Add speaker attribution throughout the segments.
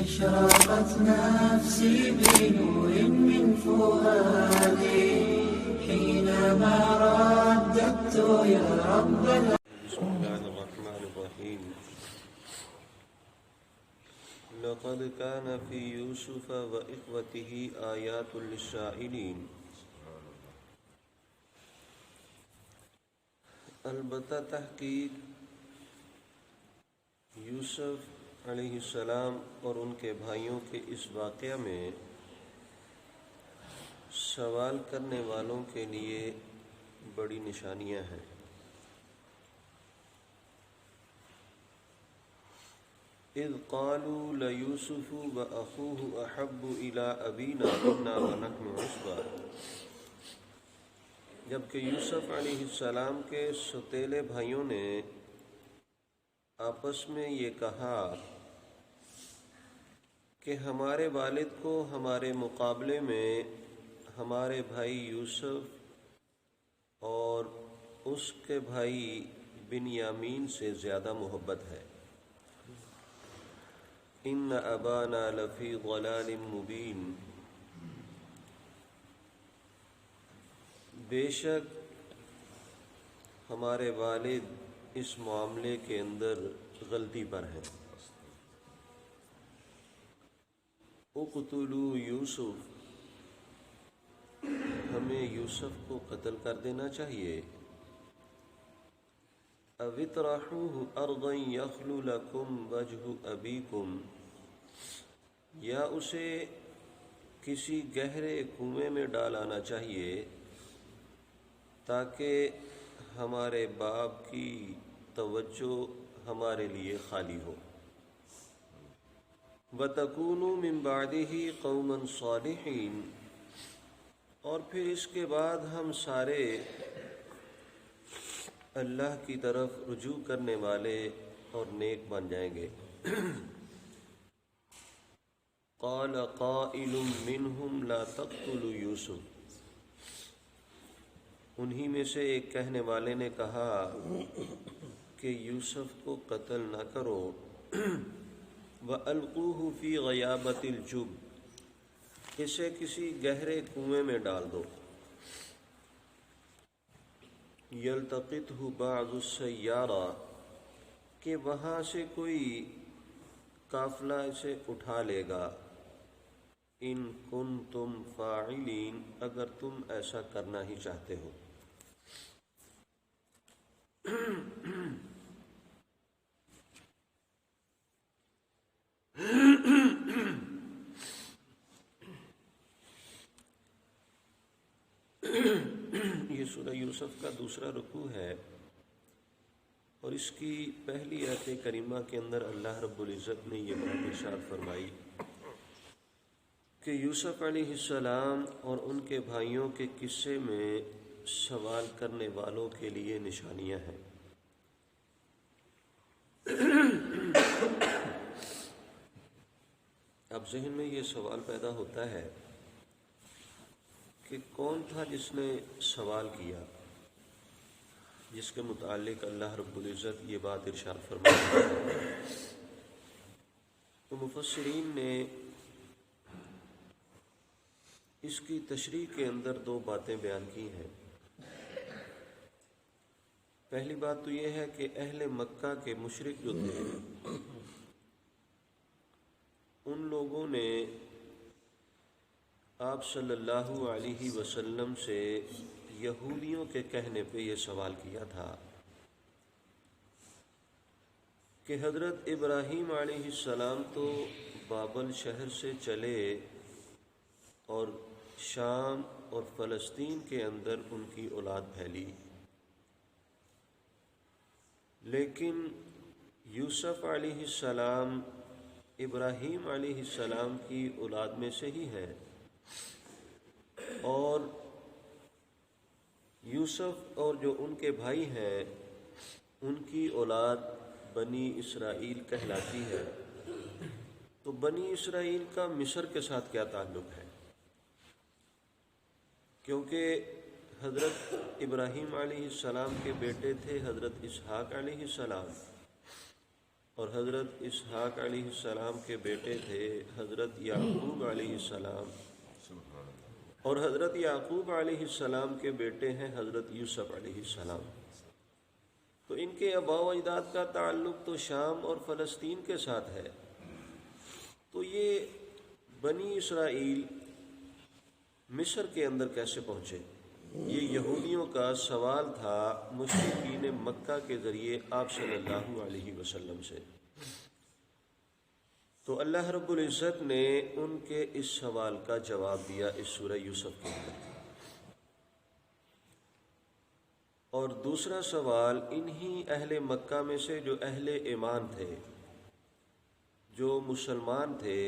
Speaker 1: أشرقت نفسي بنور من فؤادي حينما رددت يا رب
Speaker 2: بسم الله الرحمن الرحيم لقد كان في يوسف وإخوته آيات للسائلين البتہ تحقیق یوسف علیہ السلام اور ان کے بھائیوں کے اس واقعہ میں سوال کرنے والوں کے لیے بڑی نشانیاں ہیں۔ اذ قالوا ليوسف واخوه احب الى ابينا منا ونحن عصبة، جبکہ یوسف علیہ السلام کے سوتیلے بھائیوں نے آپس میں یہ کہا کہ ہمارے والد کو ہمارے مقابلے میں ہمارے بھائی یوسف اور اس کے بھائی بنیامین سے زیادہ محبت ہے۔ ان ابانا لفی ضلال مبین، بے شک ہمارے والد اس معاملے کے اندر غلطی پر ہیں۔ اقتلوا یوسف، ہمیں یوسف کو قتل کر دینا چاہیے۔ او اطرحوه ارضا یخل لکم وجہ ابیکم، یا اسے کسی گہرے کنویں میں ڈالانا چاہیے تاکہ ہمارے باپ کی توجہ ہمارے لیے خالی ہو۔ وَتَكُونُوا مِن بَعْدِهِ قَوْمًا صَالِحِينَ، اور پھر اس کے بعد ہم سارے اللہ کی طرف رجوع کرنے والے اور نیک بن جائیں گے۔ قال قائل منهم لا تقتلوا یوسف، انہی میں سے ایک کہنے والے نے کہا کہ یوسف کو قتل نہ کرو۔ وَأَلْقُوهُ فِي غَيَابَتِ الْجُبِّ، اسے کسی گہرے کنویں میں ڈال دو۔ یلتقطہ بعض السیارہ، کہ وہاں سے کوئی قافلہ اسے اٹھا لے گا۔ ان کنتم فاعلین، اگر تم ایسا کرنا ہی چاہتے ہو۔ یہ سورہ یوسف کا دوسرا رکوع ہے، اور اس کی پہلی آیت کریمہ کے اندر اللہ رب العزت نے یہ بات ارشاد فرمائی کہ یوسف علیہ السلام اور ان کے بھائیوں کے قصے میں سوال کرنے والوں کے لیے نشانیاں ہیں۔ اب ذہن میں یہ سوال پیدا ہوتا ہے کہ کون تھا جس نے سوال کیا، جس کے متعلق اللہ رب العزت یہ بات ارشاد فرمائی۔ تو مفسرین نے اس کی تشریح کے اندر دو باتیں بیان کی ہیں۔ پہلی بات تو یہ ہے کہ اہل مکہ کے مشرک جو تھے، ان لوگوں نے آپ صلی اللہ علیہ وسلم سے یہودیوں کے کہنے پہ یہ سوال کیا تھا کہ حضرت ابراہیم علیہ السلام تو بابل شہر سے چلے اور شام اور فلسطین کے اندر ان کی اولاد پھیلی، لیکن یوسف علیہ السلام ابراہیم علیہ السلام کی اولاد میں سے ہی ہے، اور یوسف اور جو ان کے بھائی ہیں ان کی اولاد بنی اسرائیل کہلاتی ہے۔ تو بنی اسرائیل کا مصر کے ساتھ کیا تعلق ہے؟ کیونکہ حضرت ابراہیم علیہ السلام کے بیٹے تھے حضرت اسحاق علیہ السلام، اور حضرت اسحاق علیہ السلام کے بیٹے تھے حضرت یعقوب علیہ السلام، اور حضرت یعقوب علیہ السلام کے بیٹے ہیں حضرت یوسف علیہ السلام۔ تو ان کے آباء و اجداد کا تعلق تو شام اور فلسطین کے ساتھ ہے۔ تو یہ بنی اسرائیل مصر کے اندر کیسے پہنچے؟ یہ یہودیوں کا سوال تھا مشرکین مکہ کے ذریعے آپ صلی اللہ علیہ وسلم سے۔ تو اللہ رب العزت نے ان کے اس سوال کا جواب دیا اس سورہ یوسف کے اندر۔ اور دوسرا سوال انہی اہل مکہ میں سے جو اہل ایمان تھے، جو مسلمان تھے،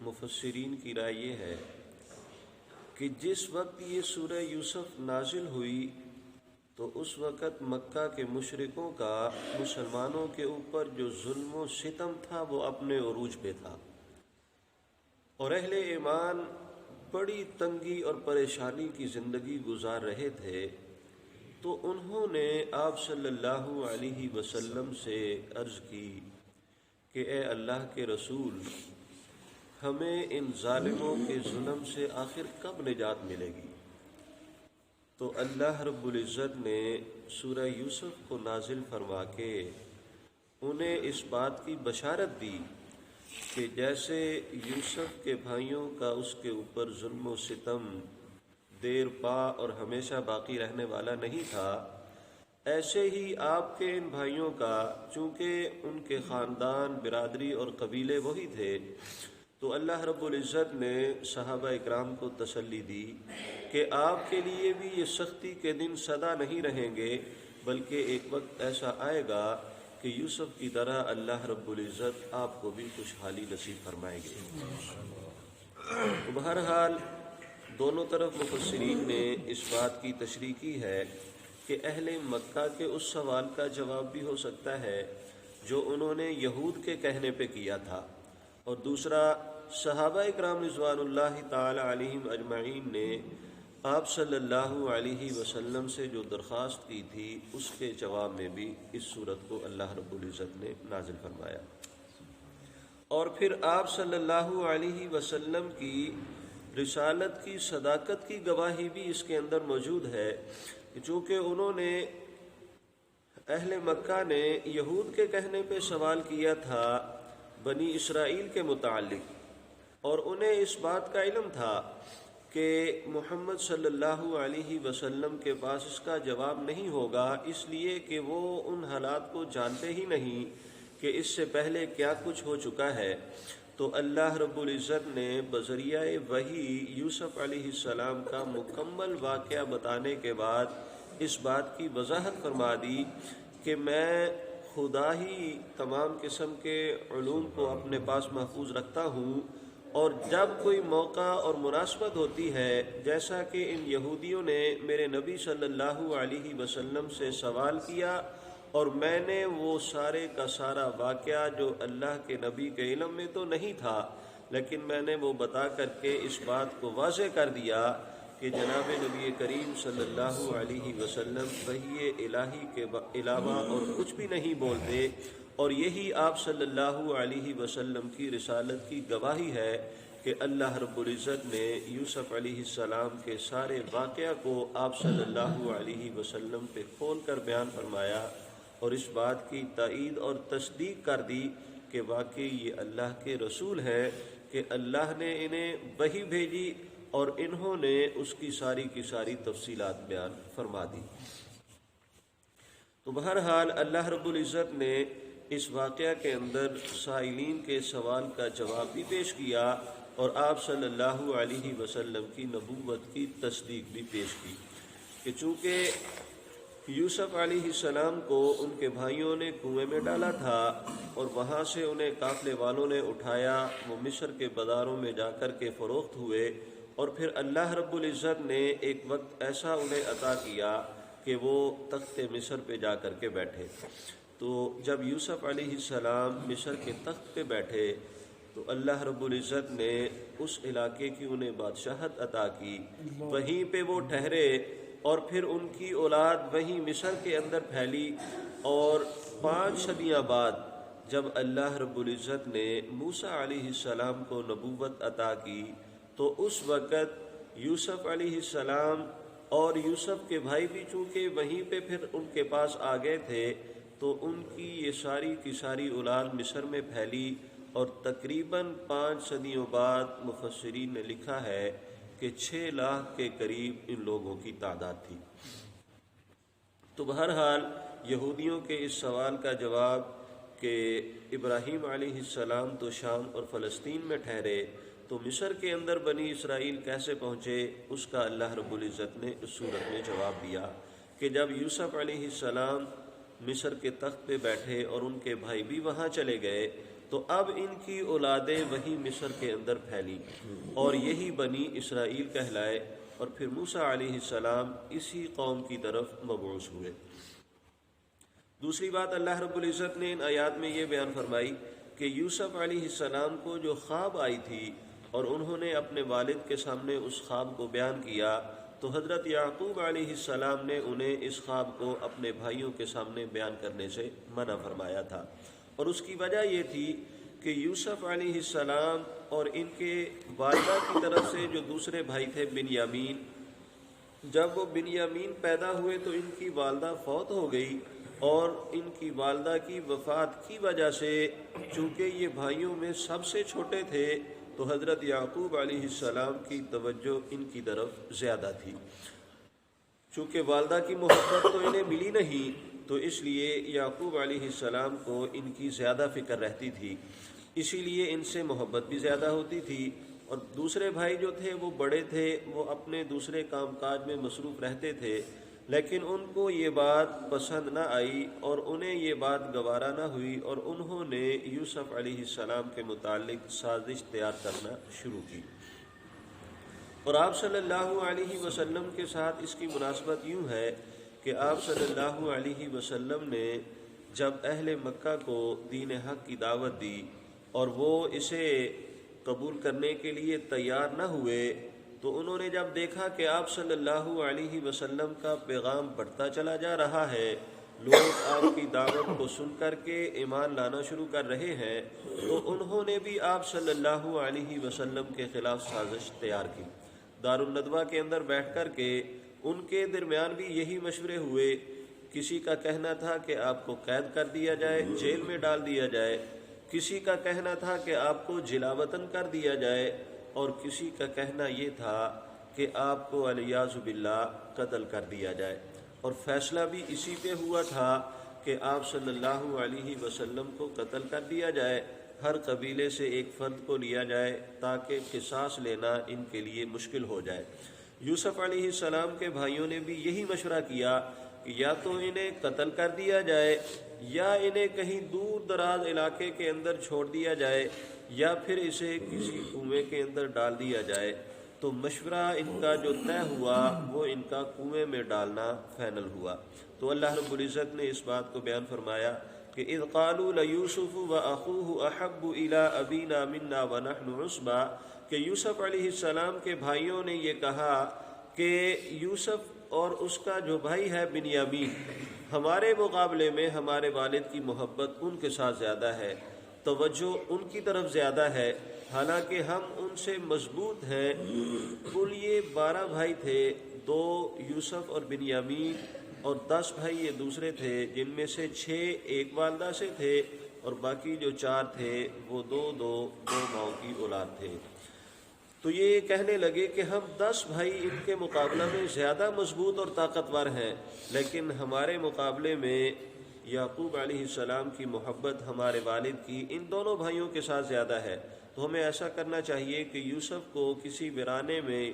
Speaker 2: مفسرین کی رائے یہ ہے کہ جس وقت یہ سورہ یوسف نازل ہوئی تو اس وقت مکہ کے مشرکوں کا مسلمانوں کے اوپر جو ظلم و ستم تھا وہ اپنے عروج پہ تھا، اور اہل ایمان بڑی تنگی اور پریشانی کی زندگی گزار رہے تھے۔ تو انہوں نے آپ صلی اللہ علیہ وسلم سے عرض کی کہ اے اللہ کے رسول، ہمیں ان ظالموں کے ظلم سے آخر کب نجات ملے گی؟ تو اللہ رب العزت نے سورہ یوسف کو نازل فرما کے انہیں اس بات کی بشارت دی کہ جیسے یوسف کے بھائیوں کا اس کے اوپر ظلم و ستم دیر پا اور ہمیشہ باقی رہنے والا نہیں تھا، ایسے ہی آپ کے ان بھائیوں کا، چونکہ ان کے خاندان، برادری اور قبیلے وہی تھے، تو اللہ رب العزت نے صحابہ اکرام کو تسلی دی کہ آپ کے لیے بھی یہ سختی کے دن سدا نہیں رہیں گے، بلکہ ایک وقت ایسا آئے گا کہ یوسف کی طرح اللہ رب العزت آپ کو بھی خوشحالی نصیب فرمائیں گے۔ تو بہرحال دونوں طرف مفسرین نے اس بات کی تشریح کی ہے کہ اہل مکہ کے اس سوال کا جواب بھی ہو سکتا ہے جو انہوں نے یہود کے کہنے پہ کیا تھا، اور دوسرا صحابہ اکرام رضوان اللہ تعالی علیہم اجمعین نے آپ صلی اللہ علیہ وسلم سے جو درخواست کی تھی اس کے جواب میں بھی اس صورت کو اللہ رب العزت نے نازل فرمایا۔ اور پھر آپ صلی اللہ علیہ وسلم کی رسالت کی صداقت کی گواہی بھی اس کے اندر موجود ہے، چونکہ انہوں نے اہل مکہ نے یہود کے کہنے پہ سوال کیا تھا بنی اسرائیل کے متعلق، اور انہیں اس بات کا علم تھا کہ محمد صلی اللہ علیہ وسلم کے پاس اس کا جواب نہیں ہوگا، اس لیے کہ وہ ان حالات کو جانتے ہی نہیں کہ اس سے پہلے کیا کچھ ہو چکا ہے۔ تو اللہ رب العزت نے بذریعہ وحی یوسف علیہ السلام کا مکمل واقعہ بتانے کے بعد اس بات کی وضاحت فرما دی کہ میں خدا ہی تمام قسم کے علوم کو اپنے پاس محفوظ رکھتا ہوں، اور جب کوئی موقع اور مناسبت ہوتی ہے، جیسا کہ ان یہودیوں نے میرے نبی صلی اللہ علیہ وسلم سے سوال کیا، اور میں نے وہ سارے کا سارا واقعہ جو اللہ کے نبی کے علم میں تو نہیں تھا، لیکن میں نے وہ بتا کر کے اس بات کو واضح کر دیا کہ جناب نبی کریم صلی اللہ علیہ وسلم وحی الہی کے علاوہ اور کچھ بھی نہیں بولتے، اور یہی آپ صلی اللہ علیہ وسلم کی رسالت کی گواہی ہے کہ اللہ رب العزت نے یوسف علیہ السلام کے سارے واقعہ کو آپ صلی اللہ علیہ وسلم پہ کھول کر بیان فرمایا، اور اس بات کی تائید اور تصدیق کر دی کہ واقعی یہ اللہ کے رسول ہیں، کہ اللہ نے انہیں وحی بھیجی اور انہوں نے اس کی ساری تفصیلات بیان فرما دی۔ تو بہرحال اللہ رب العزت نے اس واقعہ کے اندر سائلین کے سوال کا جواب بھی پیش کیا، اور آپ صلی اللہ علیہ وسلم کی نبوت کی تصدیق بھی پیش کی کہ چونکہ یوسف علیہ السلام کو ان کے بھائیوں نے کنویں میں ڈالا تھا، اور وہاں سے انہیں قافلے والوں نے اٹھایا، وہ مصر کے بازاروں میں جا کر کے فروخت ہوئے، اور پھر اللہ رب العزت نے ایک وقت ایسا انہیں عطا کیا کہ وہ تخت مصر پہ جا کر کے بیٹھے۔ تو جب یوسف علیہ السلام مصر کے تخت پہ بیٹھے تو اللہ رب العزت نے اس علاقے کی انہیں بادشاہت عطا کی، وہیں پہ وہ ٹھہرے، اور پھر ان کی اولاد وہیں مصر کے اندر پھیلی، اور 5 صدیاں بعد جب اللہ رب العزت نے موسیٰ علیہ السلام کو نبوت عطا کی تو اس وقت یوسف علیہ السلام اور یوسف کے بھائی بھی چونکہ وہیں پہ پھر ان کے پاس آ گئے تھے تو ان کی یہ ساری کی ساری اولاد مصر میں پھیلی، اور تقریباً 5 صدیوں بعد مفسرین نے لکھا ہے کہ 6 لاکھ کے قریب ان لوگوں کی تعداد تھی۔ تو بہرحال یہودیوں کے اس سوال کا جواب کہ ابراہیم علیہ السلام تو شام اور فلسطین میں ٹھہرے تو مصر کے اندر بنی اسرائیل کیسے پہنچے، اس کا اللہ رب العزت نے اس صورت میں جواب دیا کہ جب یوسف علیہ السلام مصر کے تخت پہ بیٹھے اور ان کے بھائی بھی وہاں چلے گئے تو اب ان کی اولادیں وہی مصر کے اندر پھیلی اور یہی بنی اسرائیل کہلائے، اور پھر موسیٰ علیہ السلام اسی قوم کی طرف مبعوث ہوئے۔ دوسری بات اللہ رب العزت نے ان آیات میں یہ بیان فرمائی کہ یوسف علیہ السلام کو جو خواب آئی تھی اور انہوں نے اپنے والد کے سامنے اس خواب کو بیان کیا تو حضرت یعقوب علیہ السلام نے انہیں اس خواب کو اپنے بھائیوں کے سامنے بیان کرنے سے منع فرمایا تھا، اور اس کی وجہ یہ تھی کہ یوسف علیہ السلام اور ان کے والدہ کی طرف سے جو دوسرے بھائی تھے بنیامین، جب وہ بنیامین پیدا ہوئے تو ان کی والدہ فوت ہو گئی، اور ان کی والدہ کی وفات کی وجہ سے چونکہ یہ بھائیوں میں سب سے چھوٹے تھے تو حضرت یعقوب علیہ السلام کی توجہ ان کی طرف زیادہ تھی۔ چونکہ والدہ کی محبت تو انہیں ملی نہیں تو اس لیے یعقوب علیہ السلام کو ان کی زیادہ فکر رہتی تھی، اسی لیے ان سے محبت بھی زیادہ ہوتی تھی، اور دوسرے بھائی جو تھے وہ بڑے تھے، وہ اپنے دوسرے کام کاج میں مصروف رہتے تھے، لیکن ان کو یہ بات پسند نہ آئی اور انہیں یہ بات گوارا نہ ہوئی، اور انہوں نے یوسف علیہ السلام کے متعلق سازش تیار کرنا شروع کی۔ اور آپ صلی اللہ علیہ وسلم کے ساتھ اس کی مناسبت یوں ہے کہ آپ صلی اللہ علیہ وسلم نے جب اہل مکہ کو دین حق کی دعوت دی اور وہ اسے قبول کرنے کے لیے تیار نہ ہوئے تو انہوں نے جب دیکھا کہ آپ صلی اللہ علیہ وسلم کا پیغام بڑھتا چلا جا رہا ہے، لوگ آپ کی دعوت کو سن کر کے ایمان لانا شروع کر رہے ہیں، تو انہوں نے بھی آپ صلی اللہ علیہ وسلم کے خلاف سازش تیار کی۔ دارالندوہ کے اندر بیٹھ کر کے ان کے درمیان بھی یہی مشورے ہوئے، کسی کا کہنا تھا کہ آپ کو قید کر دیا جائے، جیل میں ڈال دیا جائے، کسی کا کہنا تھا کہ آپ کو جلاوطن کر دیا جائے، اور کسی کا کہنا یہ تھا کہ آپ کو علیاذ باللہ قتل کر دیا جائے، اور فیصلہ بھی اسی پہ ہوا تھا کہ آپ صلی اللہ علیہ وسلم کو قتل کر دیا جائے، ہر قبیلے سے ایک فرد کو لیا جائے تاکہ قصاص لینا ان کے لیے مشکل ہو جائے۔ یوسف علیہ السلام کے بھائیوں نے بھی یہی مشورہ کیا کہ یا تو انہیں قتل کر دیا جائے یا انہیں کہیں دور دراز علاقے کے اندر چھوڑ دیا جائے یا پھر اسے کسی کنویں کے اندر ڈال دیا جائے۔ تو مشورہ ان کا جو طے ہوا وہ ان کا کنویں میں ڈالنا فائنل ہوا۔ تو اللہ رب العزت نے اس بات کو بیان فرمایا کہ اذ قالوا لیوسف واخوہ احب الی ابینا منا ونحن عصبہ، کہ یوسف علیہ السلام کے بھائیوں نے یہ کہا کہ یوسف اور اس کا جو بھائی ہے بنیامین ہمارے مقابلے میں ہمارے والد کی محبت ان کے ساتھ زیادہ ہے، توجہ ان کی طرف زیادہ ہے، حالانکہ ہم ان سے مضبوط ہیں۔ کل یہ 12 بھائی تھے، 2 یوسف اور بنیامین، اور 10 بھائی یہ دوسرے تھے جن میں سے 6 ایک والدہ سے تھے اور باقی جو 4 تھے وہ دو ماؤں کی اولاد تھے۔ تو یہ کہنے لگے کہ ہم 10 بھائی ان کے مقابلہ میں زیادہ مضبوط اور طاقتور ہیں، لیکن ہمارے مقابلے میں یعقوب علیہ السلام کی محبت ہمارے والد کی ان دونوں بھائیوں کے ساتھ زیادہ ہے، تو ہمیں ایسا کرنا چاہیے کہ یوسف کو کسی ویرانے میں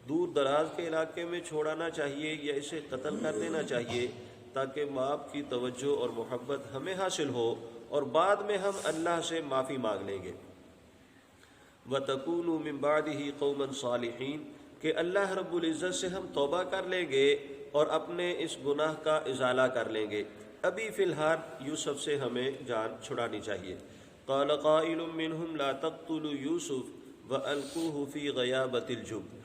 Speaker 2: دور دراز کے علاقے میں چھوڑانا چاہیے یا اسے قتل کر دینا چاہیے تاکہ باپ کی توجہ اور محبت ہمیں حاصل ہو اور بعد میں ہم اللہ سے معافی مانگ لیں گے۔ وَتَكُونُوا مِن بَعْدِهِ قَوْمًا صَالِحِينَ، کہ اللہ رب العزت سے ہم توبہ کر لیں گے اور اپنے اس گناہ کا ازالہ کر لیں گے۔ ابھی فی الحال یوسف سے ہمیں جان چھڑانی چاہیے۔ قَالَ قَائِلٌ مِّنْهُمْ لَا تَقْتُلُوا يُوسُفَ وَأَلْقُوهُ فِي غَيَابَةِ الْجُبِّ،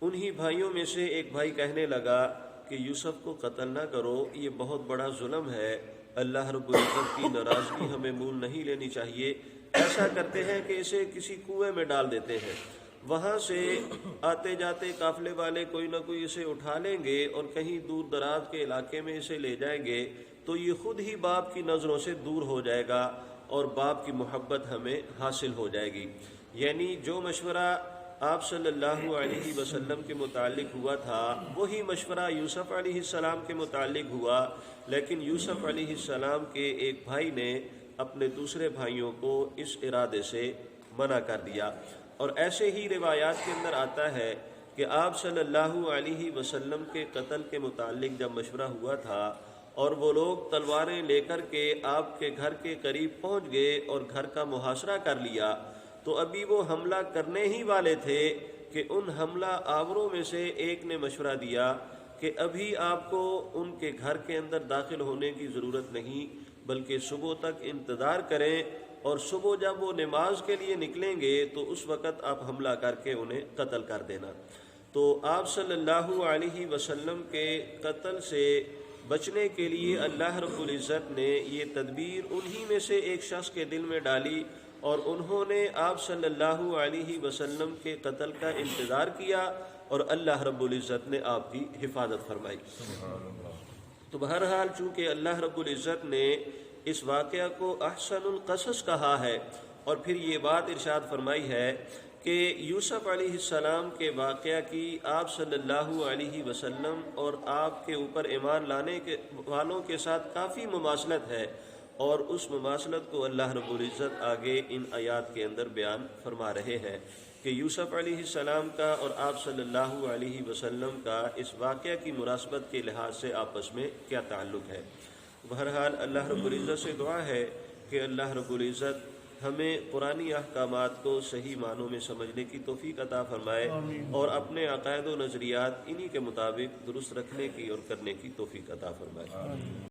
Speaker 2: انہی بھائیوں میں سے ایک بھائی کہنے لگا کہ یوسف کو قتل نہ کرو، یہ بہت بڑا ظلم ہے، اللہ رب العزت کی ناراضگی ہمیں مول نہیں لینی چاہیے۔ ایسا کرتے ہیں کہ اسے کسی کنویں میں ڈال دیتے ہیں، وہاں سے آتے جاتے قافلے والے کوئی نہ کوئی اسے اٹھا لیں گے اور کہیں دور دراز کے علاقے میں اسے لے جائیں گے، تو یہ خود ہی باپ کی نظروں سے دور ہو جائے گا اور باپ کی محبت ہمیں حاصل ہو جائے گی۔ یعنی جو مشورہ آپ صلی اللہ علیہ وسلم کے متعلق ہوا تھا وہی مشورہ یوسف علیہ السلام کے متعلق ہوا، لیکن یوسف علیہ السلام کے ایک بھائی نے اپنے دوسرے بھائیوں کو اس ارادے سے منع کر دیا۔ اور ایسے ہی روایات کے اندر آتا ہے کہ آپ صلی اللہ علیہ وسلم کے قتل کے متعلق جب مشورہ ہوا تھا اور وہ لوگ تلواریں لے کر کے آپ کے گھر کے قریب پہنچ گئے اور گھر کا محاصرہ کر لیا، تو ابھی وہ حملہ کرنے ہی والے تھے کہ ان حملہ آوروں میں سے ایک نے مشورہ دیا کہ ابھی آپ کو ان کے گھر کے اندر داخل ہونے کی ضرورت نہیں، بلکہ صبح تک انتظار کریں، اور صبح جب وہ نماز کے لیے نکلیں گے تو اس وقت آپ حملہ کر کے انہیں قتل کر دینا۔ تو آپ صلی اللہ علیہ وسلم کے قتل سے بچنے کے لیے اللہ رب العزت نے یہ تدبیر انہی میں سے ایک شخص کے دل میں ڈالی، اور انہوں نے آپ صلی اللہ علیہ وسلم کے قتل کا انتظار کیا اور اللہ رب العزت نے آپ کی حفاظت فرمائی۔ تو بہرحال چونکہ اللہ رب العزت نے اس واقعہ کو احسن القصص کہا ہے، اور پھر یہ بات ارشاد فرمائی ہے کہ یوسف علیہ السلام کے واقعہ کی آپ صلی اللہ علیہ وسلم اور آپ کے اوپر ایمان لانے کے والوں کے ساتھ کافی مماثلت ہے، اور اس مماثلت کو اللہ رب العزت آگے ان آیات کے اندر بیان فرما رہے ہیں کہ یوسف علیہ السلام کا اور آپ صلی اللہ علیہ وسلم کا اس واقعہ کی مناسبت کے لحاظ سے آپس میں کیا تعلق ہے۔ بہرحال اللہ رب العزت سے دعا ہے کہ اللہ رب العزت ہمیں قرآنی احکامات کو صحیح معنوں میں سمجھنے کی توفیق عطا فرمائے، اور اپنے عقائد و نظریات انہی کے مطابق درست رکھنے کی اور کرنے کی توفیق عطا فرمائے۔